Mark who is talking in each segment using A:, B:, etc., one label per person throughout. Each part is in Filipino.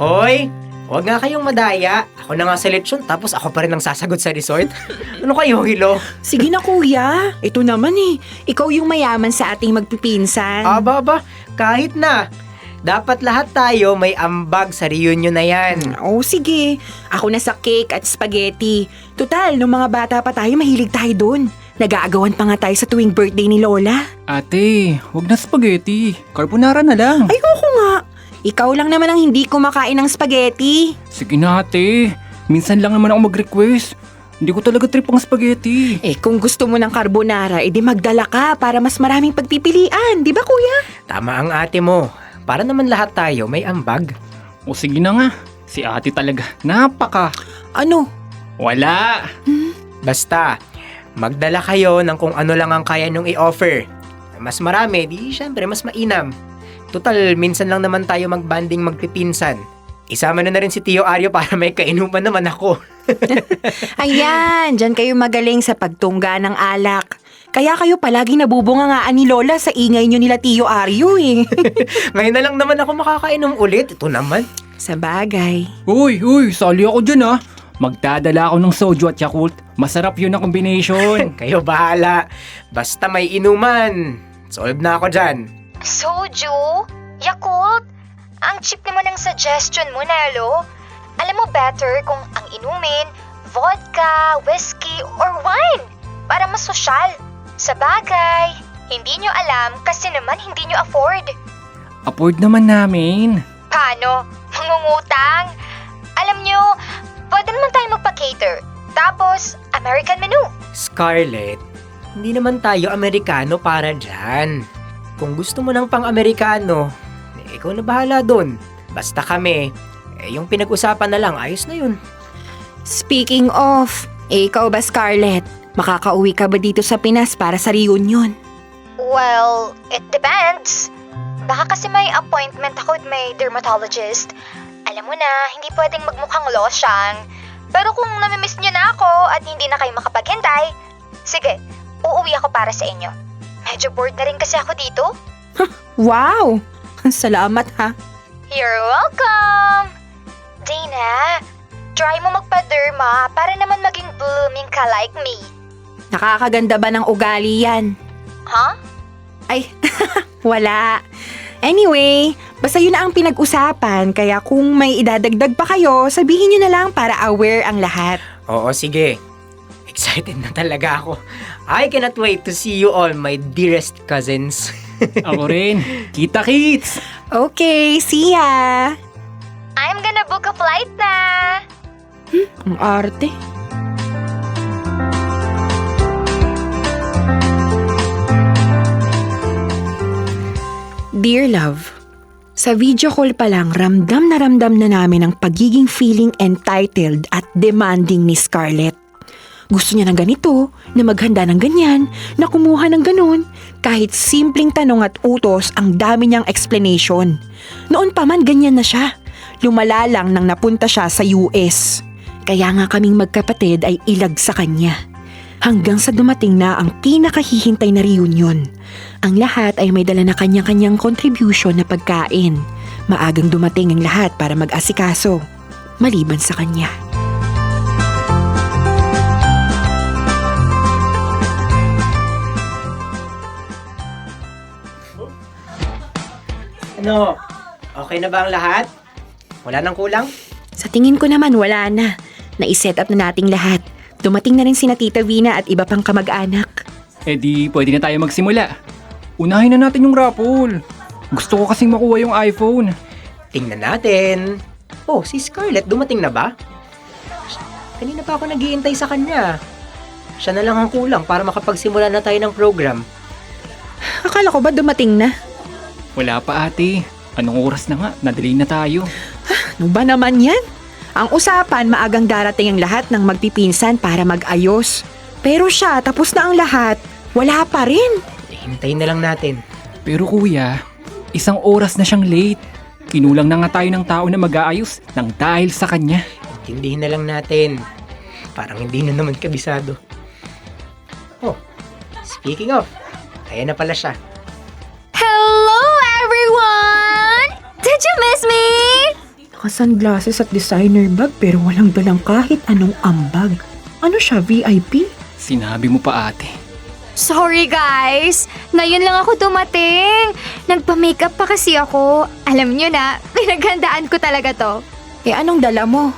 A: Hoy! Huwag nga kayong madaya. Ako na nga sa lechon tapos ako pa rin ang sasagot sa resort. Ano kayo, Hilo?
B: Sige na kuya, ito naman ikaw yung mayaman sa ating magpipinsan.
A: Aba, kahit na. Dapat lahat tayo may ambag sa reunion na yan.
B: Oh, sige. Ako na sa cake at spaghetti. Tutal, nung mga bata pa tayo, mahilig tayo dun. Nag-aagawan pa nga tayo sa tuwing birthday ni Lola.
C: Ate, wag na spaghetti. Carbonara na lang.
B: Ayoko nga. Ikaw lang naman ang hindi kumakain ng spaghetti.
C: Sige na ate. Minsan lang naman ako mag-request. Hindi ko talaga trip ang spaghetti.
B: Kung gusto mo ng carbonara, edi magdala ka para mas maraming pagpipilian. Di ba kuya?
A: Tama ang ate mo. Para naman lahat tayo may ambag.
C: O sige na nga. Si ate talaga. Napaka.
B: Ano?
C: Wala.
A: Basta, magdala kayo ng kung ano lang ang kaya nung i-offer. Mas marami, di syempre mas mainam. Total, minsan lang naman tayo magbanding magpipinsan. Isama na rin si Tio Aryo para may kainuman naman ako.
B: Ayan, dyan kayo magaling sa pagtungga ng alak. Kaya kayo palaging nabubungangaan ni Lola sa ingay nyo nila Tio Aryo
A: Ngayon na lang naman ako makakainom ulit. Ito naman.
B: Sa bagay.
C: Uy, sali ako dyan ah. Magdadala ako ng soju at Yakult. Masarap yun ang combination.
A: Kayo bahala. Basta may inuman. Solve na ako dyan.
D: Soju? Yakult? Ang cheap naman ng suggestion mo, Nelo. Alam mo better kung ang inumin, vodka, whiskey, or wine. Para mas sosyal. Sa bagay, hindi nyo alam kasi naman hindi nyo afford.
C: Afford naman namin.
D: Paano? Mangungutang? Alam nyo, pwede naman tayo magpa-cater. Tapos, American menu.
A: Scarlett, hindi naman tayo Amerikano para dyan. Kung gusto mo ng pang-Amerikano, ikaw na bahala dun. Basta kami, yung pinag-usapan na lang, ayos na yun.
B: Speaking of, ikaw ba Scarlett? Makakauwi ka ba dito sa Pinas para sa reunion?
D: Well, it depends. Baka kasi may appointment ako with my dermatologist. Alam mo na, hindi pwedeng magmukhang losyang. Pero kung namimiss niyo na ako at hindi na kayo makapaghintay, sige, uuwi ako para sa inyo. Medyo bored na rin kasi ako dito.
B: Wow! Salamat ha.
D: You're welcome! Dana, try mo magpa-derma para naman maging blooming ka like me.
B: Nakakaganda ba ng ugali yan?
D: Huh?
B: Ay, wala. Anyway, basta yun na ang pinag-usapan, kaya kung may idadagdag pa kayo, sabihin nyo na lang para aware ang lahat.
A: Oo, sige. Excited na talaga ako. I cannot wait to see you all, my dearest cousins.
C: Ako rin. Kita-kits!
B: Okay, see ya!
D: I'm gonna book a flight na!
B: Ang arte. Dear love, sa video call pa lang ramdam na namin ang pagiging feeling entitled at demanding ni Scarlett. Gusto niya ng ganito, na maghanda ng ganyan, na kumuha ng ganun. Kahit simpleng tanong at utos, ang dami niyang explanation. Noon pa man ganyan na siya. Lumala lang nang napunta siya sa US. Kaya nga kaming magkapatid ay ilag sa kanya. Hanggang sa dumating na ang pinakahihintay na reunion. Ang lahat ay may dala na kanya-kanyang contribution na pagkain. Maagang dumating ang lahat para mag-asikaso. Maliban sa kanya.
A: Ano? Okay na ba ang lahat? Wala nang kulang?
B: Sa tingin ko naman wala na. Naiset up na nating lahat. Dumating na rin sina Tita Vina at iba pang kamag-anak.
C: Eh di, pwede na tayo magsimula. Unahin na natin yung raffle. Gusto ko kasing makuha yung iPhone.
A: Tingnan natin. Oh, si Scarlett dumating na ba? Kanina pa ako naghihintay sa kanya. Siya na lang ang kulang para makapagsimula na tayo ng program.
B: Akala ko ba dumating na?
C: Wala pa ate. Anong oras na nga? Nadali na tayo.
B: Ano ba naman yan? Ang usapan, maagang darating ang lahat ng magpipinsan para mag-ayos. Pero siya, tapos na ang lahat. Wala pa rin.
A: Hintayin na lang natin.
C: Pero kuya, 1 oras na siyang late. Kinulang na nga tayo ng tao na mag-aayos nang dahil sa kanya.
A: Intindihin na lang natin. Parang hindi na naman kabisado. Oh, speaking of, ayan na pala siya.
D: Hello, everyone! Did you miss me?
B: Naka-sunglasses at designer bag pero walang dalang kahit anong ambag. Ano siya, VIP?
C: Sinabi mo pa ate.
D: Sorry guys, ngayon lang ako dumating. Nagpa-makeup pa kasi ako. Alam nyo na, pinaghandaan ko talaga to.
B: Eh anong dala mo?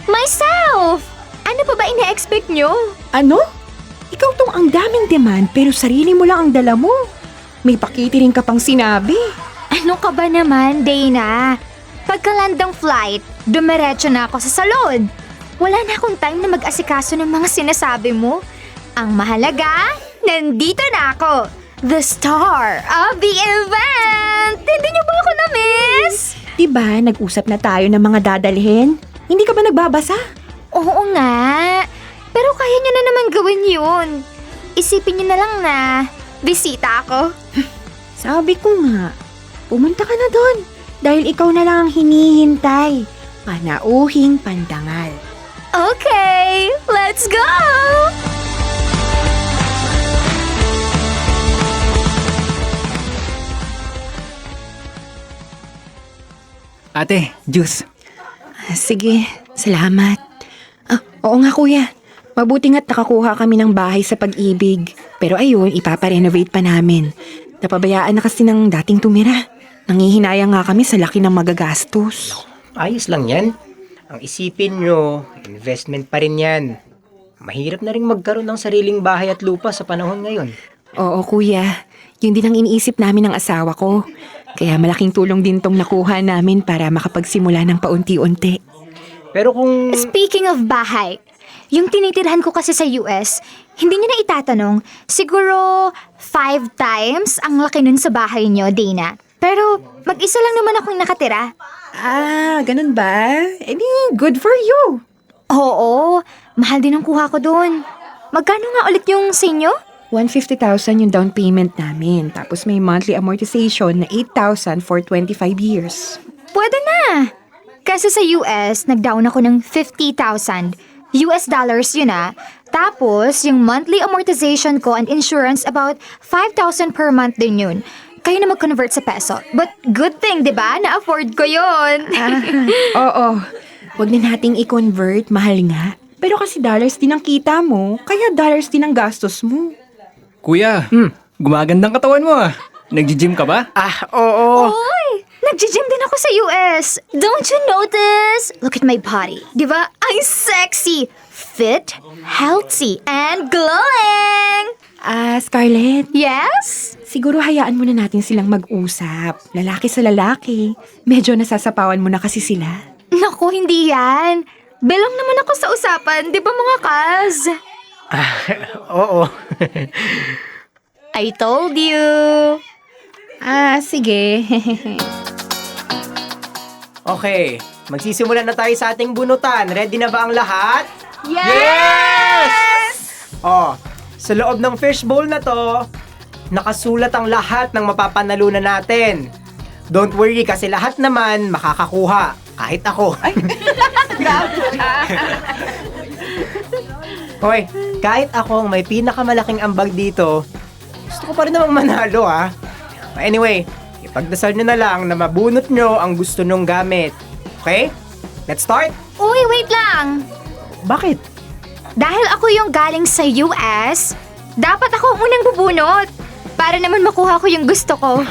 D: Myself! Ano pa ba ina-expect nyo?
B: Ano? Ikaw tong ang daming demand pero sarili mo lang ang dala mo. May pakitirin ka pang sinabi.
D: Ano ka ba naman, Dana? Pagka-land ng flight, dumiretso na ako sa salon. Wala na akong time na mag-asikaso ng mga sinasabi mo. Ang mahalaga, nandito na ako. The star of the event! Hindi niyo ba ako na-miss?
B: Diba, nag-usap na tayo ng mga dadalhin? Hindi ka ba nagbabasa?
D: Oo nga. Pero kaya niyo na naman gawin yun. Isipin niyo na lang na bisita ako.
B: Sabi ko nga, pumunta ka na doon. Dahil ikaw na lang ang hinihintay. Panauhing pandangal.
D: Okay, let's go!
C: Ate, juice.
B: Sige, salamat. Oo nga kuya. Mabuti nga't nakakuha kami ng bahay sa Pag-ibig. Pero ayun, ipaparenovate pa namin. Napabayaan na kasi ng dating tumira. Nangihinayang nga kami sa laki ng magagastos.
A: Ayos lang yan. Ang isipin nyo, investment pa rin yan. Mahirap na rin magkaroon ng sariling bahay at lupa sa panahon ngayon.
B: Oo kuya, yun din ang iniisip namin ng asawa ko. Kaya malaking tulong din tong nakuha namin para makapagsimula ng paunti-unti.
A: Pero kung...
D: Speaking of bahay, yung tinitirhan ko kasi sa US, hindi niyo na itatanong, siguro 5 times ang laki nun sa bahay niyo, Dana. Pero mag-isa lang naman akong nakatira.
B: Ganun ba? Eh di, good for you.
D: Oo, mahal din ang kuha ko doon. Magkano nga ulit yung sa inyo?
B: 150,000 yung down payment namin. Tapos may monthly amortization na 8,000 for 25 years.
D: Pwede na. Kasi sa US, nag-down ako ng 50,000. US dollars yun ah. Tapos, yung monthly amortization ko and insurance about 5,000 per month din yun. Kayo na mag-convert sa peso. But good thing, di ba? Na-afford ko yun.
B: Oo. Huwag na nating i-convert, mahal nga. Pero kasi dollars din ang kita mo, kaya dollars din ang gastos mo.
C: Kuya, gumagandang katawan mo ah. Nagji-gym ka ba?
A: Oo.
D: Uy! Nag-gym din ako sa US. Don't you notice? Look at my body. Di ba? I'm sexy, fit, healthy, and glowing!
B: Scarlett,
D: Yes?
B: siguro hayaan muna natin silang mag-usap. Lalaki sa lalaki. Medyo nasasapawan mo na kasi sila.
D: Naku, hindi yan. Belong naman ako sa usapan, di ba mga Kaz?
A: Oo.
D: I told you.
B: Sige.
A: Okay, magsisimula na tayo sa ating bunutan. Ready na ba ang lahat?
D: Yes!
A: Sa loob ng fishbowl na to, nakasulat ang lahat ng mapapanalunan natin. Don't worry kasi lahat naman makakakuha. Kahit ako. Hoy, kahit ako ang may pinakamalaking ambag dito, gusto ko pa rin namang manalo ha. Anyway, ipagdasal nyo na lang na mabunot nyo ang gusto nyong gamit. Okay? Let's start?
D: Uy, wait lang.
A: Bakit?
D: Dahil ako yung galing sa US, dapat ako ang unang bubunot. Para naman makuha ko yung gusto ko.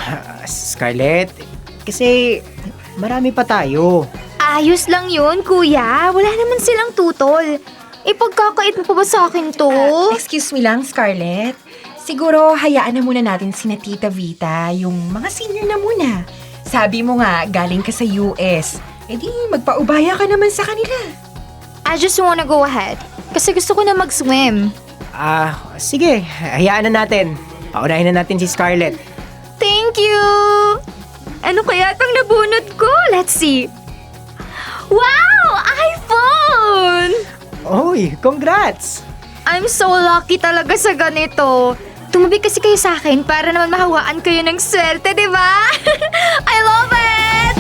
A: Scarlett, kasi marami pa tayo.
D: Ayos lang yun, kuya. Wala naman silang tutol. Ipagkakait mo pa ba sa akin to?
B: Excuse me lang, Scarlett. Siguro hayaan na muna natin sina Tita Vita, yung mga senior na muna. Sabi mo nga, galing ka sa US. Eh di, magpaubaya ka naman sa kanila.
D: I just wanna go ahead. Kasi gusto ko na mag-swim.
A: Sige, hayaan na natin. Paunahin na natin si Scarlett.
D: Thank you! Ano kaya itong nabunot ko? Let's see. Wow! iPhone!
A: Oy, congrats!
D: I'm so lucky talaga sa ganito. Tumabi kasi kayo sa akin para naman mahawaan kayo ng swerte, di ba? I love it!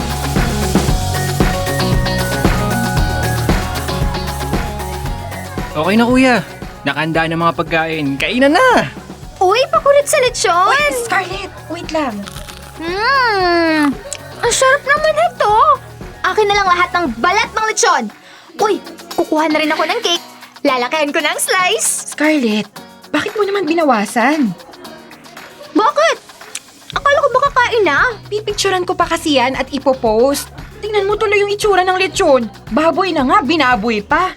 C: Okay na kuya. Nakahanda ng mga pagkain. Kainan na!
D: Uy, pakulit sa lechon!
B: Scarlett, wait lang.
D: Ang sarap naman ito. Akin na lang lahat ng balat ng lechon. Uy, kukuha na rin ako ng cake. Lalakayan ko ng slice.
B: Scarlett, bakit mo naman binawasan?
D: Bakit? Akala ko baka kain na.
B: Pipicturan ko pa kasi yan at ipopost. Tingnan mo tuloy yung itsura ng lechon. Baboy na nga, binaboy pa.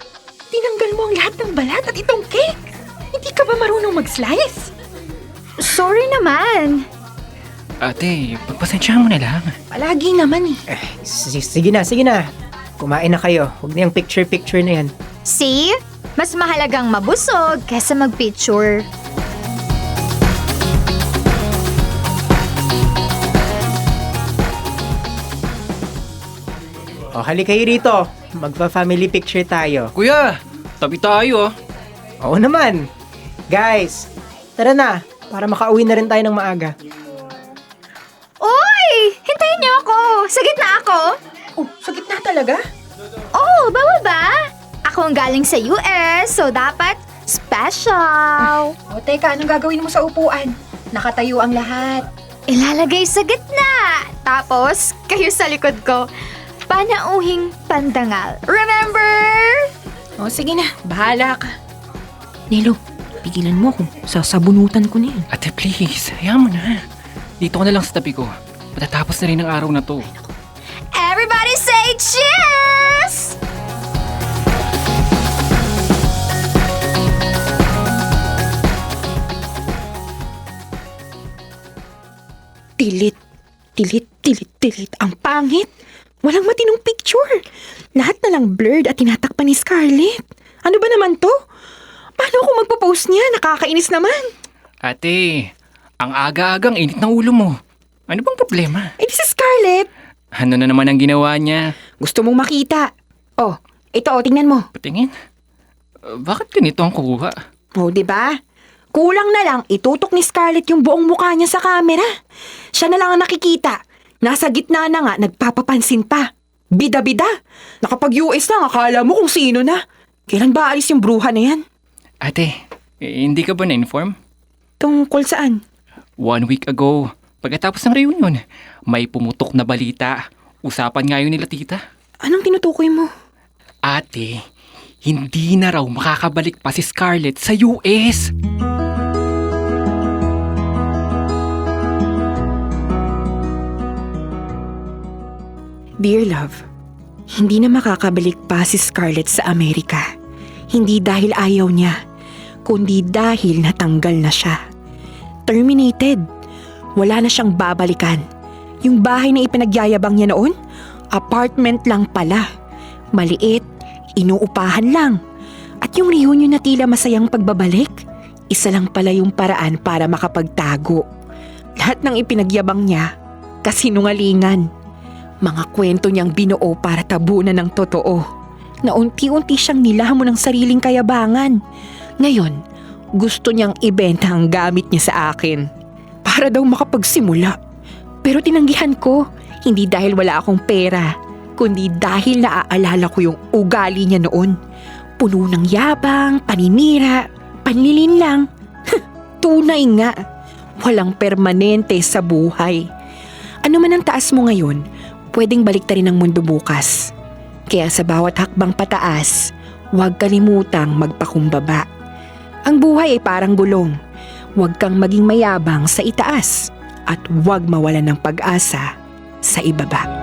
B: Tinanggal mo ang lahat ng balat at itong cake. Hindi ka ba marunong mag-slice?
D: Sorry naman.
C: Ate, pagpasensyahan mo na lang.
B: Palagi naman eh.
A: Sige na. Kumain na kayo. Huwag na yung picture-picture na yan.
D: See? Mas mahalagang mabusog kesa magpicture.
A: O, hali kayo rito. Magpa-family picture tayo.
C: Kuya, tabi tayo ah.
A: Oo naman. Guys, tara na. Para makauwi na rin tayo ng maaga.
D: Uy! Hintayin niyo ako! Sa gitna ako!
B: Oh, sa gitna talaga?
D: Oh, bawal ba? Ako ang galing sa US, so dapat special.
B: O teka, anong gagawin mo sa upuan? Nakatayo ang lahat.
D: Ilalagay sa gitna. Tapos, kayo sa likod ko. Panauhing pandangal. Remember?
B: O sige na, bahala ka. Nelo, pigilan mo ako. Sasabunutan ko na yan.
C: Ate, please, hayaan mo na. Dito ka na lang sa tabi ko. Matatapos na rin ang araw na to.
D: Everybody say cheers!
B: Tilit. Ang pangit. Walang matinong picture. Lahat na lang blurred at tinatakpan ni Scarlett. Ano ba naman to? Paano ako magpo-post niya? Nakakainis naman.
C: Ate, ang aga-agang init ng ulo mo. Ano bang problema?
B: Eh, si Scarlett.
C: Ano na naman ang ginawa niya?
B: Gusto mong makita. Oh, ito, tingnan mo.
C: Patingin. Bakit ganito ang kuha?
B: Oh, di ba? Kulang na lang itutok ni Scarlett yung buong mukha niya sa camera. Siya na lang ang nakikita. Nasa gitna na nga, nagpapapansin pa. Bida-bida. Nakapag-US lang, akala mo kung sino na. Kailan ba alis yung bruha na yan?
C: Ate, hindi ka ba na-inform?
B: Tungkol saan?
C: 1 week ago, pagkatapos ng reunion, may pumutok na balita. Usapan nga yun nila tita.
B: Anong tinutukoy mo?
C: Ate, hindi na raw makakabalik pa si Scarlett sa US.
B: Dear love, hindi na makakabalik pa si Scarlett sa Amerika. Hindi dahil ayaw niya, kundi dahil natanggal na siya. Terminated. Wala na siyang babalikan. Yung bahay na ipinagyayabang niya noon, apartment lang pala. Maliit, inuupahan lang. At yung reunion na tila masayang pagbabalik, isa lang pala yung paraan para makapagtago. Lahat ng ipinagyabang niya, kasinungalingan. Mga kwento niyang binuo para tabunan ng totoo. Na unti-unti siyang nilamon ng sariling kayabangan. Ngayon, gusto niyang ibenta ang gamit niya sa akin. Para daw makapagsimula. Pero tinanggihan ko, hindi dahil wala akong pera, kundi dahil naaalala ko yung ugali niya noon. Puno ng yabang, paninira, panlilin lang. Tunay nga, walang permanente sa buhay. Ano man ang taas mo ngayon, pwedeng baliktarin ang mundo bukas. Kaya sa bawat hakbang pataas, huwag kalimutang magpakumbaba. Ang buhay ay parang gulong. Huwag kang maging mayabang sa itaas at huwag mawalan ng pag-asa sa ibaba.